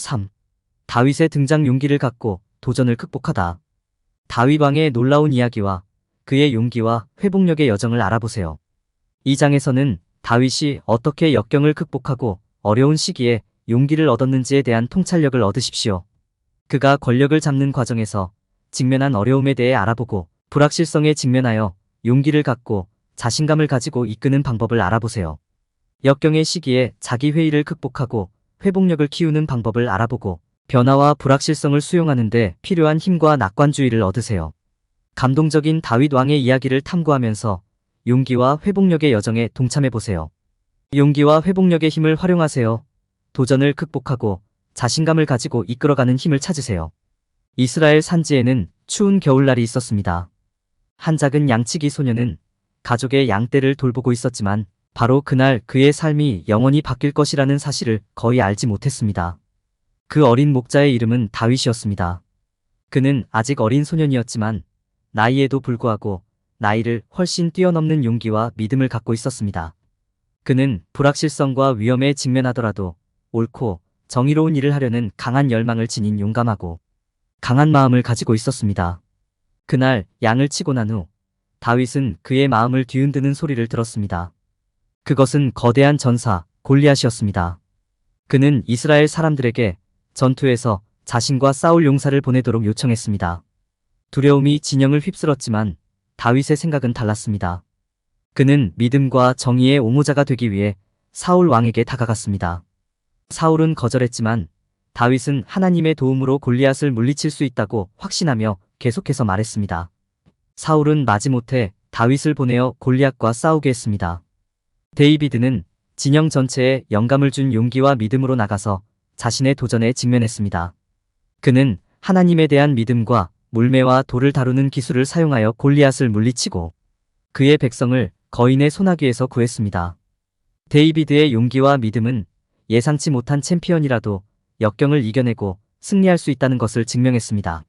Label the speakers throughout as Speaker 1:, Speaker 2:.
Speaker 1: 3. 다윗의 등장 용기를 갖고 도전을 극복하다. 다윗 왕의 놀라운 이야기와 그의 용기와 회복력의 여정을 알아보세요. 이 장에서는 다윗이 어떻게 역경을 극복하고 어려운 시기에 용기를 얻었는지에 대한 통찰력을 얻으십시오. 그가 권력을 잡는 과정에서 직면한 어려움에 대해 알아보고 불확실성에 직면하여 용기를 갖고 자신감을 가지고 이끄는 방법을 알아보세요. 역경의 시기에 자기 회의를 극복하고 회복력을 키우는 방법을 알아보고 변화와 불확실성을 수용하는 데 필요한 힘과 낙관주의를 얻으세요. 감동적인 다윗 왕의 이야기를 탐구하면서 용기와 회복력의 여정에 동참해보세요. 용기와 회복력의 힘을 활용하세요. 도전을 극복하고 자신감을 가지고 이끌어가는 힘을 찾으세요. 이스라엘 산지에는 추운 겨울날이 있었습니다. 한 작은 양치기 소녀는 가족의 양떼를 돌보고 있었지만 바로 그날 그의 삶이 영원히 바뀔 것이라는 사실을 거의 알지 못했습니다. 그 어린 목자의 이름은 다윗이었습니다. 그는 아직 어린 소년이었지만 나이에도 불구하고 나이를 훨씬 뛰어넘는 용기와 믿음을 갖고 있었습니다. 그는 불확실성과 위험에 직면하더라도 옳고 정의로운 일을 하려는 강한 열망을 지닌 용감하고 강한 마음을 가지고 있었습니다. 그날 양을 치고 난 후 다윗은 그의 마음을 뒤흔드는 소리를 들었습니다. 그것은 거대한 전사 골리앗이었습니다. 그는 이스라엘 사람들에게 전투에서 자신과 싸울 용사를 보내도록 요청했습니다. 두려움이 진영을 휩쓸었지만 다윗의 생각은 달랐습니다. 그는 믿음과 정의의 옹호자가 되기 위해 사울 왕에게 다가갔습니다. 사울은 거절했지만 다윗은 하나님의 도움으로 골리앗을 물리칠 수 있다고 확신하며 계속해서 말했습니다. 사울은 마지못해 다윗을 보내어 골리앗과 싸우게 했습니다. 데이비드는 진영 전체에 영감을 준 용기와 믿음으로 나가서 자신의 도전에 직면했습니다. 그는 하나님에 대한 믿음과 물매와 돌을 다루는 기술을 사용하여 골리앗을 물리치고 그의 백성을 거인의 소나기에서 구했습니다. 데이비드의 용기와 믿음은 예상치 못한 챔피언이라도 역경을 이겨내고 승리할 수 있다는 것을 증명했습니다.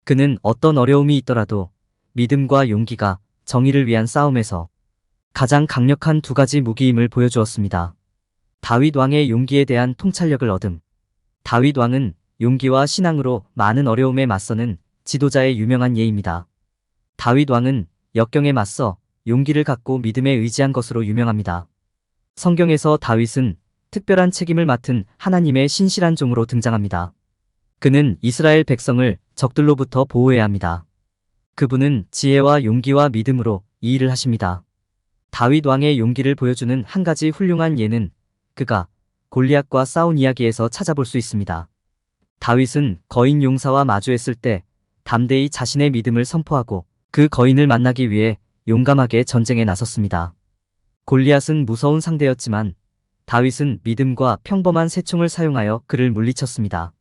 Speaker 1: 그는 어떤 어려움이 있더라도 믿음과 용기가 정의를 위한 싸움에서 가장 강력한 두 가지 무기임을 보여주었습니다. 다윗 왕의 용기에 대한 통찰력을 얻음. 다윗 왕은 용기와 신앙으로 많은 어려움에 맞서는 지도자의 유명한 예입니다. 다윗 왕은 역경에 맞서 용기를 갖고 믿음에 의지한 것으로 유명합니다. 성경에서 다윗은 특별한 책임을 맡은 하나님의 신실한 종으로 등장합니다. 그는 이스라엘 백성을 적들로부터 보호해야 합니다. 그분은 지혜와 용기와 믿음으로 이 일을 하십니다. 다윗 왕의 용기를 보여주는 한 가지 훌륭한 예는 그가 골리앗과 싸운 이야기에서 찾아볼 수 있습니다. 다윗은 거인 용사와 마주했을 때 담대히 자신의 믿음을 선포하고 그 거인을 만나기 위해 용감하게 전쟁에 나섰습니다. 골리앗은 무서운 상대였지만 다윗은 믿음과 평범한 새총을 사용하여 그를 물리쳤습니다.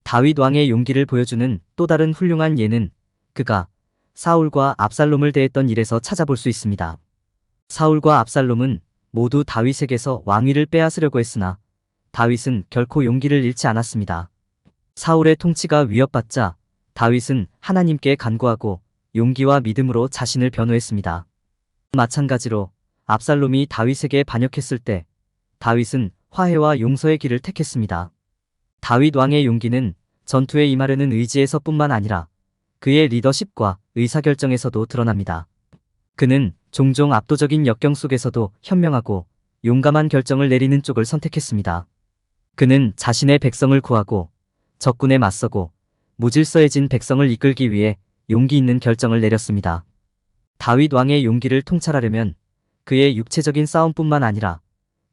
Speaker 1: 다윗 왕의 용기를 보여주는 또 다른 훌륭한 예는 그가 사울과 압살롬을 대했던 일에서 찾아볼 수 있습니다. 사울과 압살롬은 모두 다윗에게서 왕위를 빼앗으려고 했으나 다윗은 결코 용기를 잃지 않았습니다. 사울의 통치가 위협받자 다윗은 하나님께 간구하고 용기와 믿음으로 자신을 변호했습니다. 마찬가지로 압살롬이 다윗에게 반역했을 때 다윗은 화해와 용서의 길을 택했습니다. 다윗 왕의 용기는 전투에 임하려는 의지에서뿐만 아니라 그의 리더십과 의사결정에서도 드러납니다. 그는 종종 압도적인 역경 속에서도 현명하고 용감한 결정을 내리는 쪽을 선택했습니다. 그는 자신의 백성을 구하고 적군에 맞서고 무질서해진 백성을 이끌기 위해 용기 있는 결정을 내렸습니다. 다윗 왕의 용기를 통찰하려면 그의 육체적인 싸움뿐만 아니라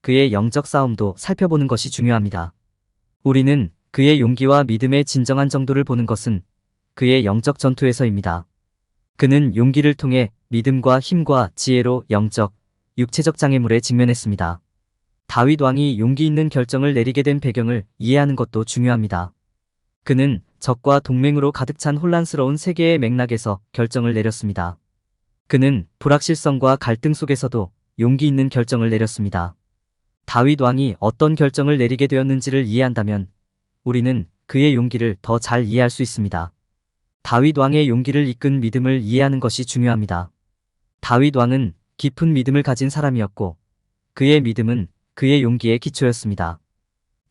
Speaker 1: 그의 영적 싸움도 살펴보는 것이 중요합니다. 우리는 그의 용기와 믿음의 진정한 정도를 보는 것은 그의 영적 전투에서입니다. 그는 용기를 통해 믿음과 힘과 지혜로 영적, 육체적 장애물에 직면했습니다. 다윗 왕이 용기 있는 결정을 내리게 된 배경을 이해하는 것도 중요합니다. 그는 적과 동맹으로 가득 찬 혼란스러운 세계의 맥락에서 결정을 내렸습니다. 그는 불확실성과 갈등 속에서도 용기 있는 결정을 내렸습니다. 다윗 왕이 어떤 결정을 내리게 되었는지를 이해한다면 우리는 그의 용기를 더 잘 이해할 수 있습니다. 다윗 왕의 용기를 이끈 믿음을 이해하는 것이 중요합니다. 다윗 왕은 깊은 믿음을 가진 사람이었고 그의 믿음은 그의 용기의 기초였습니다.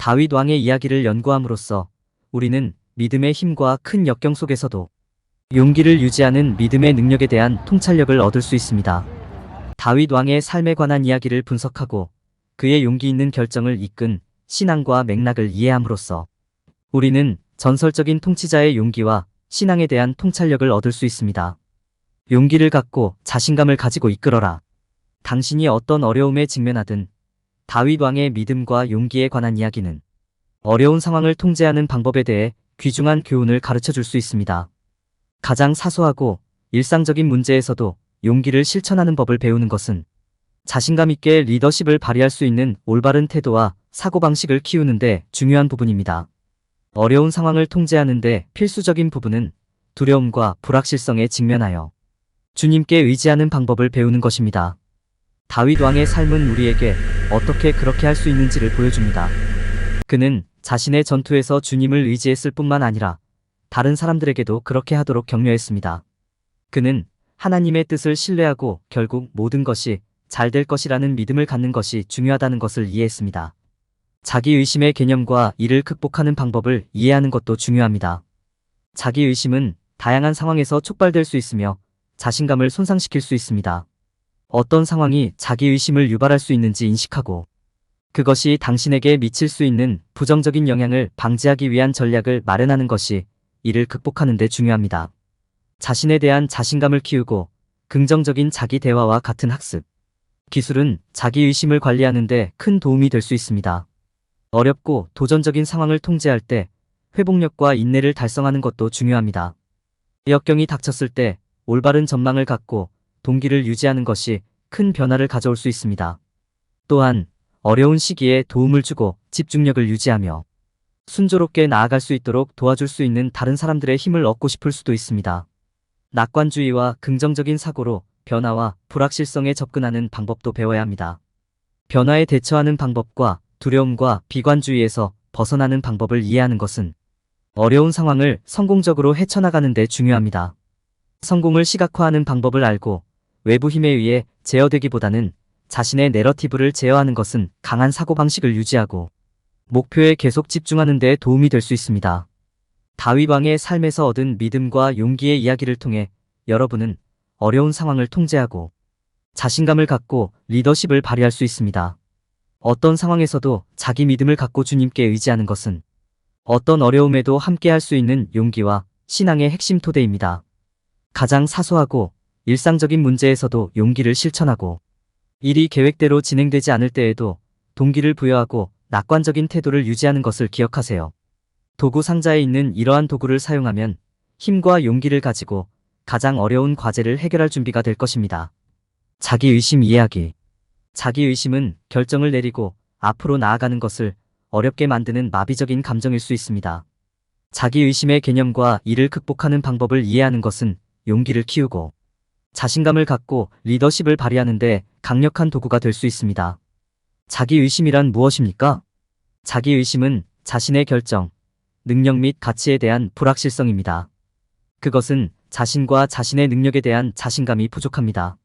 Speaker 1: 다윗 왕의 이야기를 연구함으로써 우리는 믿음의 힘과 큰 역경 속에서도 용기를 유지하는 믿음의 능력에 대한 통찰력을 얻을 수 있습니다. 다윗 왕의 삶에 관한 이야기를 분석하고 그의 용기 있는 결정을 이끈 신앙과 맥락을 이해함으로써 우리는 전설적인 통치자의 용기와 신앙에 대한 통찰력을 얻을 수 있습니다. 용기를 갖고 자신감을 가지고 이끌어라. 당신이 어떤 어려움에 직면하든 다윗 왕의 믿음과 용기에 관한 이야기는 어려운 상황을 통제하는 방법에 대해 귀중한 교훈을 가르쳐 줄 수 있습니다. 가장 사소하고 일상적인 문제에서도 용기를 실천하는 법을 배우는 것은 자신감 있게 리더십을 발휘할 수 있는 올바른 태도와 사고방식을 키우는 데 중요한 부분입니다. 어려운 상황을 통제하는 데 필수적인 부분은 두려움과 불확실성에 직면하여 주님께 의지하는 방법을 배우는 것입니다. 다윗 왕의 삶은 우리에게 어떻게 그렇게 할 수 있는지를 보여줍니다. 그는 자신의 전투에서 주님을 의지했을 뿐만 아니라 다른 사람들에게도 그렇게 하도록 격려했습니다. 그는 하나님의 뜻을 신뢰하고 결국 모든 것이 잘 될 것이라는 믿음을 갖는 것이 중요하다는 것을 이해했습니다. 자기의심의 개념과 이를 극복하는 방법을 이해하는 것도 중요합니다. 자기의심은 다양한 상황에서 촉발될 수 있으며 자신감을 손상시킬 수 있습니다. 어떤 상황이 자기의심을 유발할 수 있는지 인식하고 그것이 당신에게 미칠 수 있는 부정적인 영향을 방지하기 위한 전략을 마련하는 것이 이를 극복하는 데 중요합니다. 자신에 대한 자신감을 키우고 긍정적인 자기 대화와 같은 학습, 기술은 자기의심을 관리하는 데 큰 도움이 될 수 있습니다. 어렵고 도전적인 상황을 통제할 때 회복력과 인내를 달성하는 것도 중요합니다. 역경이 닥쳤을 때 올바른 전망을 갖고 동기를 유지하는 것이 큰 변화를 가져올 수 있습니다. 또한 어려운 시기에 도움을 주고 집중력을 유지하며 순조롭게 나아갈 수 있도록 도와줄 수 있는 다른 사람들의 힘을 얻고 싶을 수도 있습니다. 낙관주의와 긍정적인 사고로 변화와 불확실성에 접근하는 방법도 배워야 합니다. 변화에 대처하는 방법과 두려움과 비관주의에서 벗어나는 방법을 이해하는 것은 어려운 상황을 성공적으로 헤쳐나가는 데 중요합니다. 성공을 시각화하는 방법을 알고 외부 힘에 의해 제어되기보다는 자신의 내러티브를 제어하는 것은 강한 사고방식을 유지하고 목표에 계속 집중하는 데 도움이 될 수 있습니다. 다윗 왕의 삶에서 얻은 믿음과 용기의 이야기를 통해 여러분은 어려운 상황을 통제하고 자신감을 갖고 리더십을 발휘할 수 있습니다. 어떤 상황에서도 자기 믿음을 갖고 주님께 의지하는 것은 어떤 어려움에도 함께 할 수 있는 용기와 신앙의 핵심 토대입니다. 가장 사소하고 일상적인 문제에서도 용기를 실천하고 일이 계획대로 진행되지 않을 때에도 동기를 부여하고 낙관적인 태도를 유지하는 것을 기억하세요. 도구 상자에 있는 이러한 도구를 사용하면 힘과 용기를 가지고 가장 어려운 과제를 해결할 준비가 될 것입니다. 자기의심 이해하기. 자기의심은 결정을 내리고 앞으로 나아가는 것을 어렵게 만드는 마비적인 감정일 수 있습니다. 자기의심의 개념과 이를 극복하는 방법을 이해하는 것은 용기를 키우고 자신감을 갖고 리더십을 발휘하는 데 강력한 도구가 될 수 있습니다. 자기의심이란 무엇입니까? 자기의심은 자신의 결정, 능력 및 가치에 대한 불확실성입니다. 그것은 자신과 자신의 능력에 대한 자신감이 부족합니다.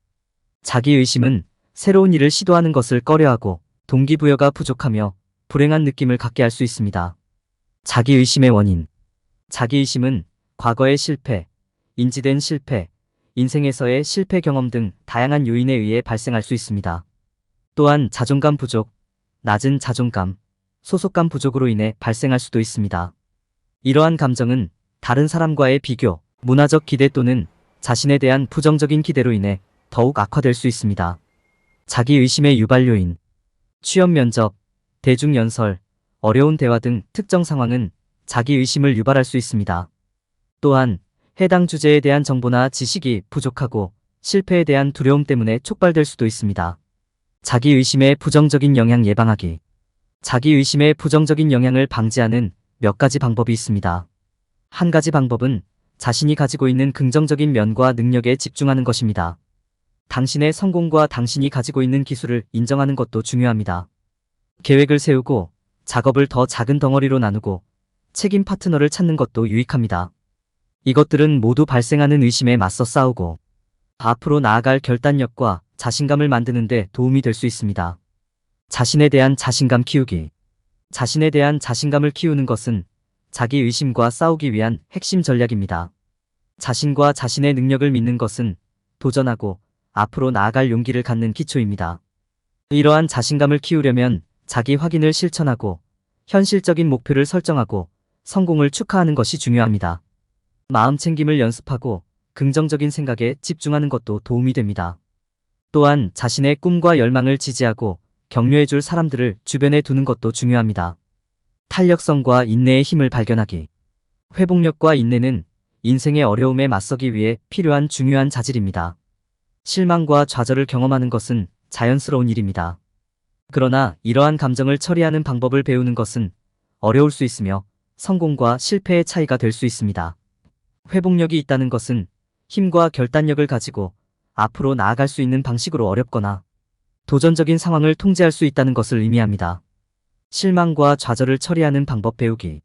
Speaker 1: 자기의심은 새로운 일을 시도하는 것을 꺼려하고 동기부여가 부족하며 불행한 느낌을 갖게 할 수 있습니다. 자기의심의 원인. 자기의심은 과거의 실패, 인지된 실패, 인생에서의 실패 경험 등 다양한 요인에 의해 발생할 수 있습니다. 또한 자존감 부족, 낮은 자존감, 소속감 부족으로 인해 발생할 수도 있습니다. 이러한 감정은 다른 사람과의 비교, 문화적 기대 또는 자신에 대한 부정적인 기대로 인해 더욱 악화될 수 있습니다. 자기의심의 유발 요인. 취업 면접, 대중연설, 어려운 대화 등 특정 상황은 자기의심을 유발할 수 있습니다. 또한 해당 주제에 대한 정보나 지식이 부족하고 실패에 대한 두려움 때문에 촉발될 수도 있습니다. 자기의심의 부정적인 영향 예방하기. 자기의심의 부정적인 영향을 방지하는 몇 가지 방법이 있습니다. 한 가지 방법은 자신이 가지고 있는 긍정적인 면과 능력에 집중하는 것입니다. 당신의 성공과 당신이 가지고 있는 기술을 인정하는 것도 중요합니다. 계획을 세우고 작업을 더 작은 덩어리로 나누고 책임 파트너를 찾는 것도 유익합니다. 이것들은 모두 발생하는 의심에 맞서 싸우고 앞으로 나아갈 결단력과 자신감을 만드는 데 도움이 될 수 있습니다. 자신에 대한 자신감 키우기. 자신에 대한 자신감을 키우는 것은 자기 의심과 싸우기 위한 핵심 전략입니다. 자신과 자신의 능력을 믿는 것은 도전하고 앞으로 나아갈 용기를 갖는 기초입니다. 이러한 자신감을 키우려면 자기 확인을 실천하고 현실적인 목표를 설정하고 성공을 축하하는 것이 중요합니다. 마음 챙김을 연습하고 긍정적인 생각에 집중하는 것도 도움이 됩니다. 또한 자신의 꿈과 열망을 지지하고 격려해줄 사람들을 주변에 두는 것도 중요합니다. 탄력성과 인내의 힘을 발견하기. 회복력과 인내는 인생의 어려움에 맞서기 위해 필요한 중요한 자질입니다. 실망과 좌절을 경험하는 것은 자연스러운 일입니다. 그러나 이러한 감정을 처리하는 방법을 배우는 것은 어려울 수 있으며 성공과 실패의 차이가 될 수 있습니다. 회복력이 있다는 것은 힘과 결단력을 가지고 앞으로 나아갈 수 있는 방식으로 어렵거나 도전적인 상황을 통제할 수 있다는 것을 의미합니다. 실망과 좌절을 처리하는 방법 배우기.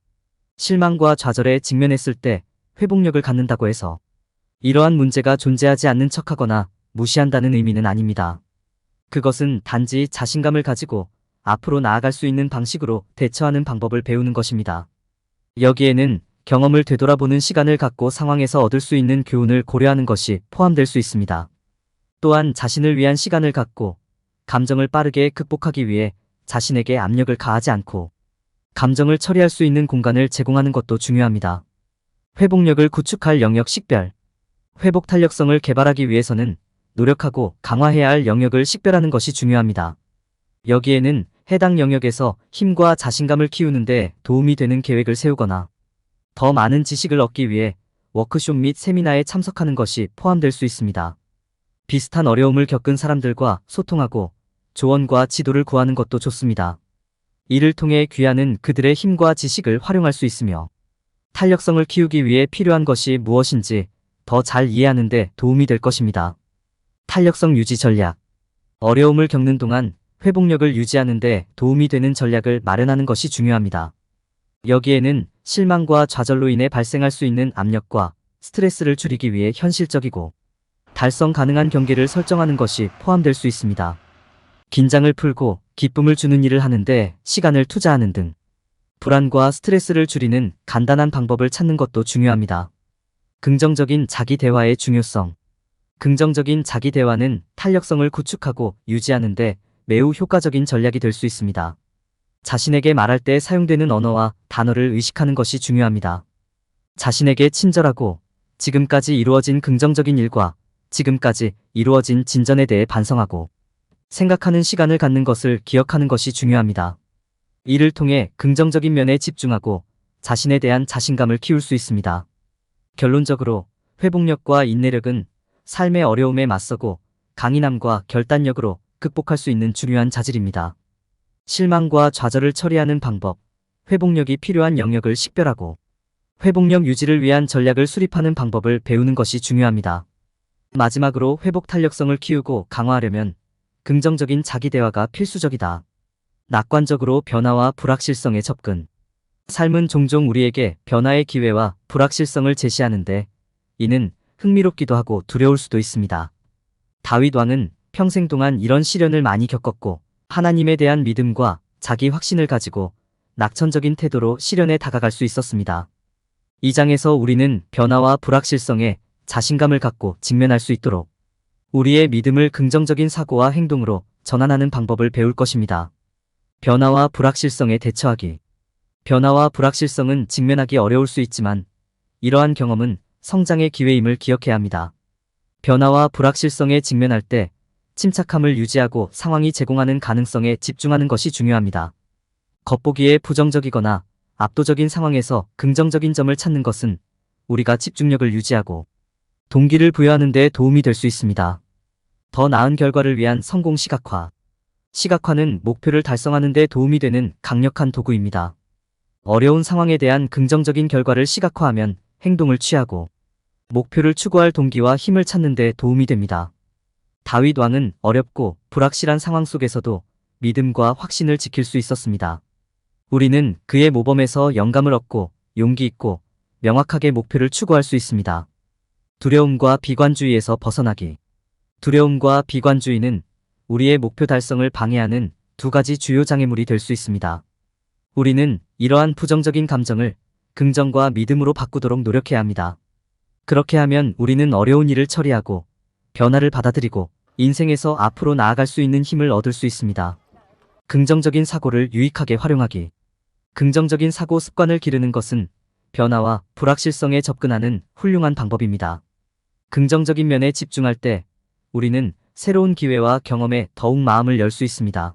Speaker 1: 실망과 좌절에 직면했을 때 회복력을 갖는다고 해서 이러한 문제가 존재하지 않는 척하거나 무시한다는 의미는 아닙니다. 그것은 단지 자신감을 가지고 앞으로 나아갈 수 있는 방식으로 대처하는 방법을 배우는 것입니다. 여기에는 경험을 되돌아보는 시간을 갖고 상황에서 얻을 수 있는 교훈을 고려하는 것이 포함될 수 있습니다. 또한 자신을 위한 시간을 갖고 감정을 빠르게 극복하기 위해 자신에게 압력을 가하지 않고 감정을 처리할 수 있는 공간을 제공하는 것도 중요합니다. 회복력을 구축할 영역 식별. 회복 탄력성을 개발하기 위해서는 노력하고 강화해야 할 영역을 식별하는 것이 중요합니다. 여기에는 해당 영역에서 힘과 자신감을 키우는 데 도움이 되는 계획을 세우거나 더 많은 지식을 얻기 위해 워크숍 및 세미나에 참석하는 것이 포함될 수 있습니다. 비슷한 어려움을 겪은 사람들과 소통하고 조언과 지도를 구하는 것도 좋습니다. 이를 통해 귀하는 그들의 힘과 지식을 활용할 수 있으며 탄력성을 키우기 위해 필요한 것이 무엇인지 더 잘 이해하는 데 도움이 될 것입니다. 탄력성 유지 전략. 어려움을 겪는 동안 회복력을 유지하는 데 도움이 되는 전략을 마련하는 것이 중요합니다. 여기에는 실망과 좌절로 인해 발생할 수 있는 압력과 스트레스를 줄이기 위해 현실적이고 달성 가능한 경계를 설정하는 것이 포함될 수 있습니다. 긴장을 풀고 기쁨을 주는 일을 하는데 시간을 투자하는 등 불안과 스트레스를 줄이는 간단한 방법을 찾는 것도 중요합니다. 긍정적인 자기 대화의 중요성. 긍정적인 자기 대화는 탄력성을 구축하고 유지하는데 매우 효과적인 전략이 될 수 있습니다. 자신에게 말할 때 사용되는 언어와 단어를 의식하는 것이 중요합니다. 자신에게 친절하고 지금까지 이루어진 긍정적인 일과 지금까지 이루어진 진전에 대해 반성하고 생각하는 시간을 갖는 것을 기억하는 것이 중요합니다. 이를 통해 긍정적인 면에 집중하고 자신에 대한 자신감을 키울 수 있습니다. 결론적으로 회복력과 인내력은 삶의 어려움에 맞서고 강인함과 결단력으로 극복할 수 있는 중요한 자질입니다. 실망과 좌절을 처리하는 방법, 회복력이 필요한 영역을 식별하고 회복력 유지를 위한 전략을 수립하는 방법을 배우는 것이 중요합니다. 마지막으로 회복 탄력성을 키우고 강화하려면 긍정적인 자기 대화가 필수적이다. 낙관적으로 변화와 불확실성에 접근. 삶은 종종 우리에게 변화의 기회와 불확실성을 제시하는데 이는 흥미롭기도 하고 두려울 수도 있습니다. 다윗 왕은 평생 동안 이런 시련을 많이 겪었고 하나님에 대한 믿음과 자기 확신을 가지고 낙천적인 태도로 시련에 다가갈 수 있었습니다. 이 장에서 우리는 변화와 불확실성에 자신감을 갖고 직면할 수 있도록 우리의 믿음을 긍정적인 사고와 행동으로 전환하는 방법을 배울 것입니다. 변화와 불확실성에 대처하기. 변화와 불확실성은 직면하기 어려울 수 있지만 이러한 경험은 성장의 기회임을 기억해야 합니다. 변화와 불확실성에 직면할 때 침착함을 유지하고 상황이 제공하는 가능성에 집중하는 것이 중요합니다. 겉보기에 부정적이거나 압도적인 상황에서 긍정적인 점을 찾는 것은 우리가 집중력을 유지하고 동기를 부여하는 데 도움이 될 수 있습니다. 더 나은 결과를 위한 성공 시각화. 시각화는 목표를 달성하는 데 도움이 되는 강력한 도구입니다. 어려운 상황에 대한 긍정적인 결과를 시각화하면 행동을 취하고 목표를 추구할 동기와 힘을 찾는 데 도움이 됩니다. 다윗 왕은 어렵고 불확실한 상황 속에서도 믿음과 확신을 지킬 수 있었습니다. 우리는 그의 모범에서 영감을 얻고 용기 있고 명확하게 목표를 추구할 수 있습니다. 두려움과 비관주의에서 벗어나기. 두려움과 비관주의는 우리의 목표 달성을 방해하는 두 가지 주요 장애물이 될 수 있습니다. 우리는 이러한 부정적인 감정을 긍정과 믿음으로 바꾸도록 노력해야 합니다. 그렇게 하면 우리는 어려운 일을 처리하고 변화를 받아들이고 인생에서 앞으로 나아갈 수 있는 힘을 얻을 수 있습니다. 긍정적인 사고를 유익하게 활용하기. 긍정적인 사고 습관을 기르는 것은 변화와 불확실성에 접근하는 훌륭한 방법입니다. 긍정적인 면에 집중할 때 우리는 새로운 기회와 경험에 더욱 마음을 열 수 있습니다.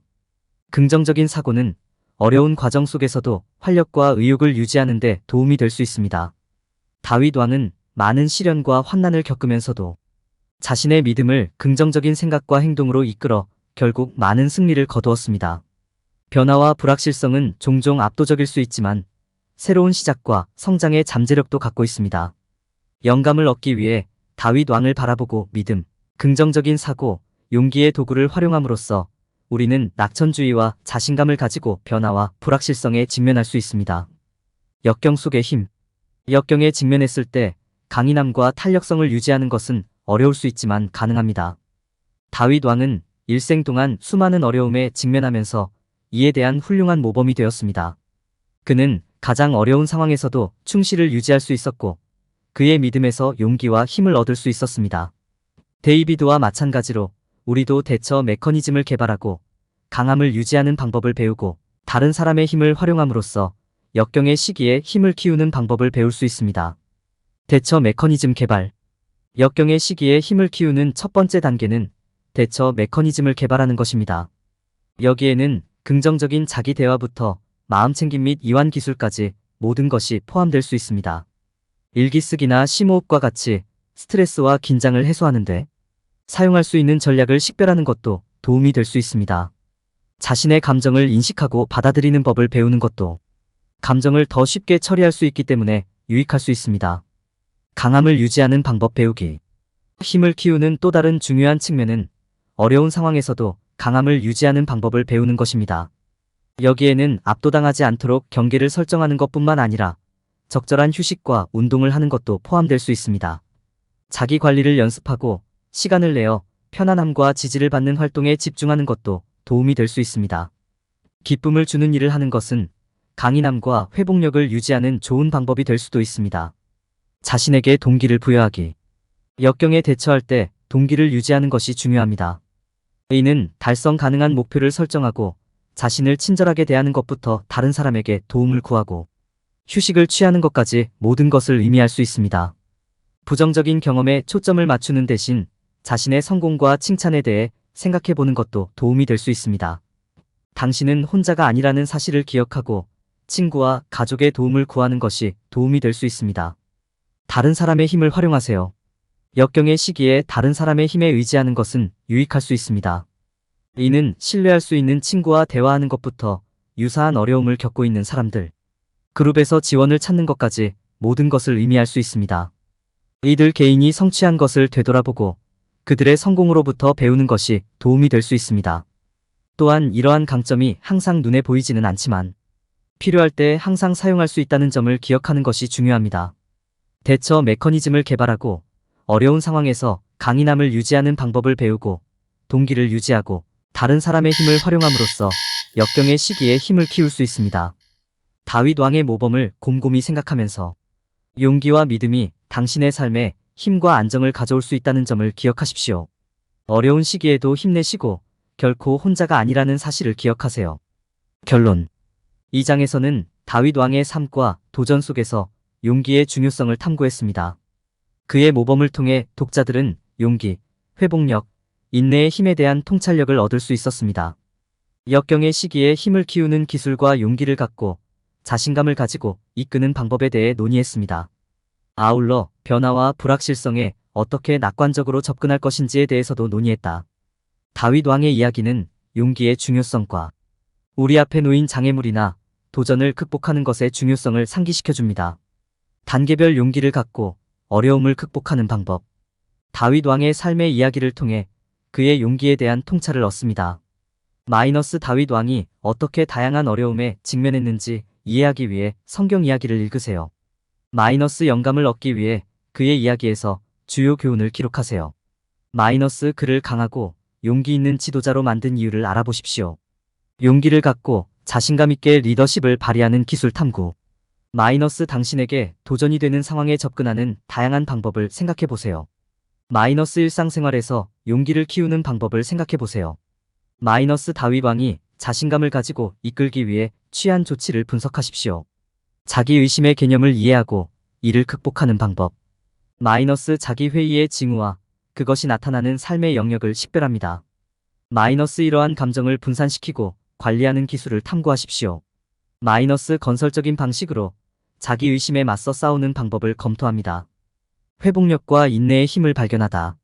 Speaker 1: 긍정적인 사고는 어려운 과정 속에서도 활력과 의욕을 유지하는 데 도움이 될 수 있습니다. 다윗 왕은 많은 시련과 환난을 겪으면서도 자신의 믿음을 긍정적인 생각과 행동으로 이끌어 결국 많은 승리를 거두었습니다. 변화와 불확실성은 종종 압도적일 수 있지만 새로운 시작과 성장의 잠재력도 갖고 있습니다. 영감을 얻기 위해 다윗 왕을 바라보고 믿음, 긍정적인 사고, 용기의 도구를 활용함으로써 우리는 낙천주의와 자신감을 가지고 변화와 불확실성에 직면할 수 있습니다. 역경 속의 힘. 역경에 직면했을 때 강인함과 탄력성을 유지하는 것은 어려울 수 있지만 가능합니다. 다윗 왕은 일생 동안 수많은 어려움에 직면하면서 이에 대한 훌륭한 모범이 되었습니다. 그는 가장 어려운 상황에서도 충실을 유지할 수 있었고 그의 믿음에서 용기와 힘을 얻을 수 있었습니다. 데이비드와 마찬가지로 우리도 대처 메커니즘을 개발하고 강함을 유지하는 방법을 배우고 다른 사람의 힘을 활용함으로써 역경의 시기에 힘을 키우는 방법을 배울 수 있습니다. 대처 메커니즘 개발. 역경의 시기에 힘을 키우는 첫 번째 단계는 대처 메커니즘을 개발하는 것입니다. 여기에는 긍정적인 자기 대화부터 마음챙김 및 이완 기술까지 모든 것이 포함될 수 있습니다. 일기쓰기나 심호흡과 같이 스트레스와 긴장을 해소하는데 사용할 수 있는 전략을 식별하는 것도 도움이 될 수 있습니다. 자신의 감정을 인식하고 받아들이는 법을 배우는 것도 감정을 더 쉽게 처리할 수 있기 때문에 유익할 수 있습니다. 강함을 유지하는 방법 배우기. 힘을 키우는 또 다른 중요한 측면은 어려운 상황에서도 강함을 유지하는 방법을 배우는 것입니다. 여기에는 압도당하지 않도록 경계를 설정하는 것뿐만 아니라 적절한 휴식과 운동을 하는 것도 포함될 수 있습니다. 자기 관리를 연습하고 시간을 내어 편안함과 지지를 받는 활동에 집중하는 것도 도움이 될 수 있습니다. 기쁨을 주는 일을 하는 것은 강인함과 회복력을 유지하는 좋은 방법이 될 수도 있습니다. 자신에게 동기를 부여하기. 역경에 대처할 때 동기를 유지하는 것이 중요합니다. 이는 달성 가능한 목표를 설정하고 자신을 친절하게 대하는 것부터 다른 사람에게 도움을 구하고 휴식을 취하는 것까지 모든 것을 의미할 수 있습니다. 부정적인 경험에 초점을 맞추는 대신 자신의 성공과 칭찬에 대해 생각해보는 것도 도움이 될 수 있습니다. 당신은 혼자가 아니라는 사실을 기억하고 친구와 가족의 도움을 구하는 것이 도움이 될 수 있습니다. 다른 사람의 힘을 활용하세요. 역경의 시기에 다른 사람의 힘에 의지하는 것은 유익할 수 있습니다. 이는 신뢰할 수 있는 친구와 대화하는 것부터 유사한 어려움을 겪고 있는 사람들, 그룹에서 지원을 찾는 것까지 모든 것을 의미할 수 있습니다. 이들 개인이 성취한 것을 되돌아보고 그들의 성공으로부터 배우는 것이 도움이 될 수 있습니다. 또한 이러한 강점이 항상 눈에 보이지는 않지만 필요할 때 항상 사용할 수 있다는 점을 기억하는 것이 중요합니다. 대처 메커니즘을 개발하고 어려운 상황에서 강인함을 유지하는 방법을 배우고 동기를 유지하고 다른 사람의 힘을 활용함으로써 역경의 시기에 힘을 키울 수 있습니다. 다윗 왕의 모범을 곰곰이 생각하면서 용기와 믿음이 당신의 삶에 힘과 안정을 가져올 수 있다는 점을 기억하십시오. 어려운 시기에도 힘내시고 결코 혼자가 아니라는 사실을 기억하세요. 결론. 이 장에서는 다윗 왕의 삶과 도전 속에서 용기의 중요성을 탐구했습니다. 그의 모범을 통해 독자들은 용기, 회복력, 인내의 힘에 대한 통찰력을 얻을 수 있었습니다. 역경의 시기에 힘을 키우는 기술과 용기를 갖고 자신감을 가지고 이끄는 방법에 대해 논의했습니다. 아울러 변화와 불확실성에 어떻게 낙관적으로 접근할 것인지에 대해서도 논의했다. 다윗 왕의 이야기는 용기의 중요성과 우리 앞에 놓인 장애물이나 도전을 극복하는 것의 중요성을 상기시켜줍니다. 단계별 용기를 갖고 어려움을 극복하는 방법. 다윗 왕의 삶의 이야기를 통해 그의 용기에 대한 통찰을 얻습니다. 다윗 왕이 어떻게 다양한 어려움에 직면했는지 이해하기 위해 성경 이야기를 읽으세요. 영감을 얻기 위해 그의 이야기에서 주요 교훈을 기록하세요. 그를 강하고 용기 있는 지도자로 만든 이유를 알아보십시오. 용기를 갖고 자신감 있게 리더십을 발휘하는 기술 탐구. 마이너스 당신에게 도전이 되는 상황에 접근하는 다양한 방법을 생각해 보세요. 마이너스 일상생활에서 용기를 키우는 방법을 생각해 보세요. 마이너스 다위방이 자신감을 가지고 이끌기 위해 취한 조치를 분석하십시오. 자기의심의 개념을 이해하고 이를 극복하는 방법. 마이너스 자기회의의 징후와 그것이 나타나는 삶의 영역을 식별합니다. 마이너스 이러한 감정을 분산시키고 관리하는 기술을 탐구하십시오. 마이너스 건설적인 방식으로 자기의심에 맞서 싸우는 방법을 검토합니다. 회복력과 인내의 힘을 발견하다.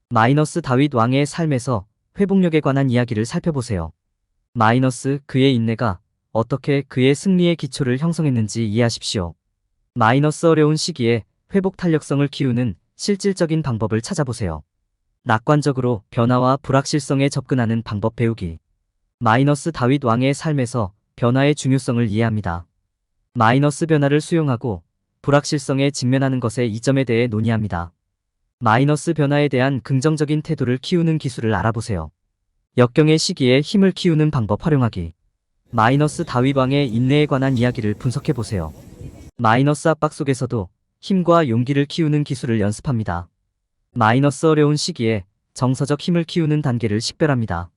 Speaker 1: 마이너스 다윗 왕의 삶에서 회복력에 관한 이야기를 살펴보세요. 마이너스 그의 인내가 어떻게 그의 승리의 기초를 형성했는지 이해하십시오. 마이너스 어려운 시기에 회복 탄력성을 키우는 실질적인 방법을 찾아보세요. 낙관적으로 변화와 불확실성에 접근하는 방법 배우기. 마이너스 다윗 왕의 삶에서 변화의 중요성을 이해합니다. 마이너스 변화를 수용하고 불확실성에 직면하는 것의 이점에 대해 논의합니다. 마이너스 변화에 대한 긍정적인 태도를 키우는 기술을 알아보세요. 역경의 시기에 힘을 키우는 방법 활용하기. 마이너스 다윗 왕의 인내에 관한 이야기를 분석해보세요. 마이너스 압박 속에서도 힘과 용기를 키우는 기술을 연습합니다. 마이너스 어려운 시기에 정서적 힘을 키우는 단계를 식별합니다.